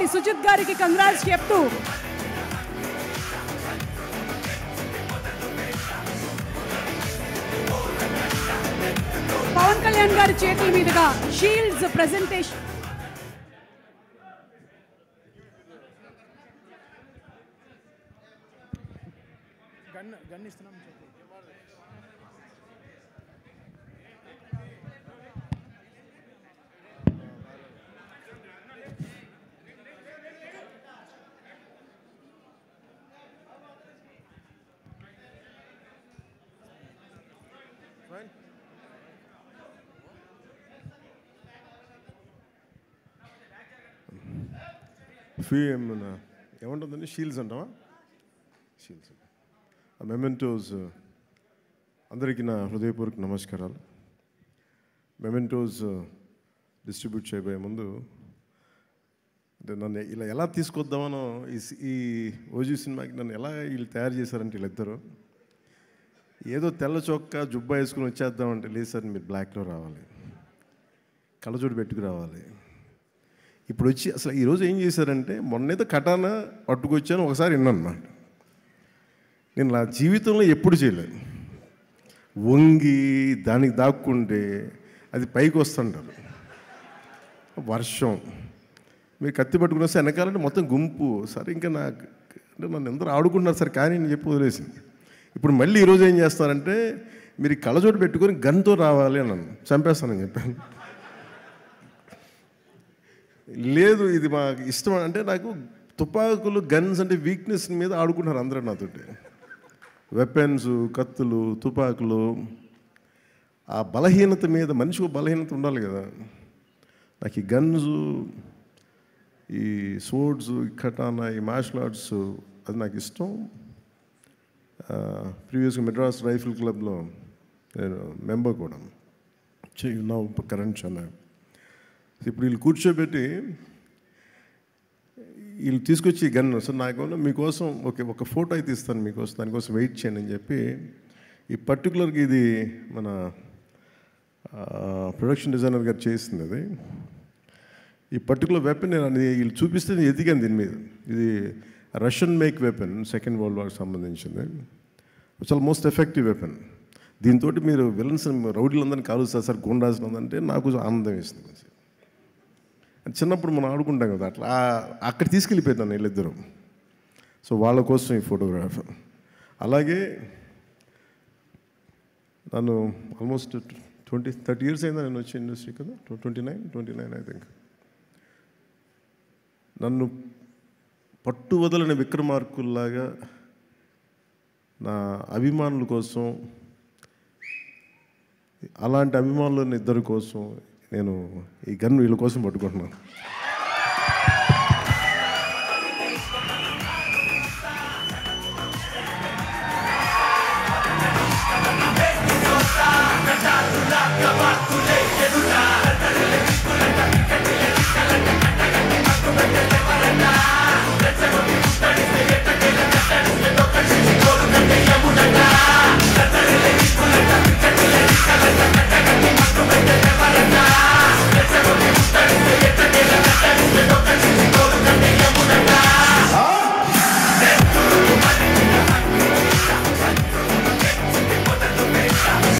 కాబట్టి సుజిత్ గారికి కంగ్రాట్స్ చెప్తూ పవన్ కళ్యాణ్ గారి చేతుల మీదుగా షీల్డ్స్ ప్రెజెంటేషన్. ఏమంటుందండి? షీల్డ్స్ అంటావా? Shields, mementos. అందరికీ నా హృదయపూర్వక నమస్కారాలు. మెమెంటోస్ డిస్ట్రిబ్యూట్ చేయబోయే ముందు అంటే నన్ను ఇలా ఎలా తీసుకొద్దామనో ఈ ఓజీ సినిమాకి నన్ను ఎలా వీళ్ళు తయారు చేశారంటే వీళ్ళిద్దరూ ఏదో తెల్ల చొక్కా జుబ్బా వేసుకుని వచ్చేద్దామంటే లేదు సార్, మీరు బ్లాక్లో రావాలి, కళ్ళజోడు పెట్టుకు రావాలి. ఇప్పుడు వచ్చి అసలు ఈరోజు ఏం చేశారంటే మొన్నైతే కటానా పట్టుకొచ్చాను, ఒకసారి విన్నాను. నేను నా జీవితంలో ఎప్పుడు చేయలేదు. వంగి దానికి దాక్కుంటే అది పైకి వస్తుంటారు. వర్షం మీరు కత్తి పట్టుకుని వస్తే వెనకాలంటే మొత్తం గుంపు. సరే ఇంకా నాకు అంటే నన్ను అందరూ ఆడుకుంటున్నారు సార్, కానీ నేను చెప్పి వదిలేసింది. ఇప్పుడు మళ్ళీ ఈరోజు ఏం చేస్తారంటే మీరు కళ్ళజోడు పెట్టుకొని గన్తో రావాలి అని నన్ను చంపేస్తానని చెప్పాను. లేదు ఇది మాకు ఇష్టం అంటే, నాకు తుపాకులు గన్స్ అంటే వీక్నెస్ మీద ఆడుకుంటున్నారు అందరూ నాతోటి. వెపన్స్, కత్తులు, తుపాకులు, ఆ బలహీనత మీద మనిషికి బలహీనత ఉండాలి కదా. నాకు ఈ గన్స్, ఈ స్వోర్డ్స్, ఈ కటానా, ఈ మార్షల్ ఆర్ట్స్ అది నాకు ఇష్టం. ప్రీవియస్గా మెడ్రాస్ రైఫిల్ క్లబ్లో నేను మెంబర్ కూడా నా కరెంట్ ఛానల్. ఇప్పుడు వీళ్ళు కూర్చోబెట్టి వీళ్ళు తీసుకొచ్చి గన్ సార్ నాకు మీకోసం ఒక ఫోటో అయితే ఇస్తాను మీకోసం, దానికోసం వెయిట్ చేయండి అని చెప్పి ఈ పర్టికులర్గా ఇది మన ప్రొడక్షన్ డిజైనర్ గారు చేసింది. అది ఈ పర్టికులర్ వెపన్ నేను అది వీళ్ళు చూపిస్తే నేను ఎదిగాను దీని మీద. ఇది Russian make weapon, second world వార్కి సంబంధించింది. చాలా మోస్ట్ ఎఫెక్టివ్ వెపన్. దీంతో మీరు విలన్స్ రౌడీలందరినీ కాలుస్తారు సార్, గుండాల్సిన అంటే నాకు ఆనందం వేసింది. చిన్నప్పుడు మనం ఆడుకుంటాం కదా, అట్లా అక్కడ తీసుకెళ్ళిపోతాను వీళ్ళిద్దరూ. సో వాళ్ళ కోసం ఈ ఫోటోగ్రాఫ్. అలాగే నన్ను ఆల్మోస్ట్ 30 years అయిందా నేను వచ్చే ఇండస్ట్రీ కదా, 29 ఐ థింక్. నన్ను పట్టు వదలని విక్రమార్కుల్లాగా నా అభిమానుల కోసం, అలాంటి అభిమానులని ఇద్దరి కోసం నేను ఈ గన్ వీళ్ళ కోసం పట్టుకుంటున్నాను.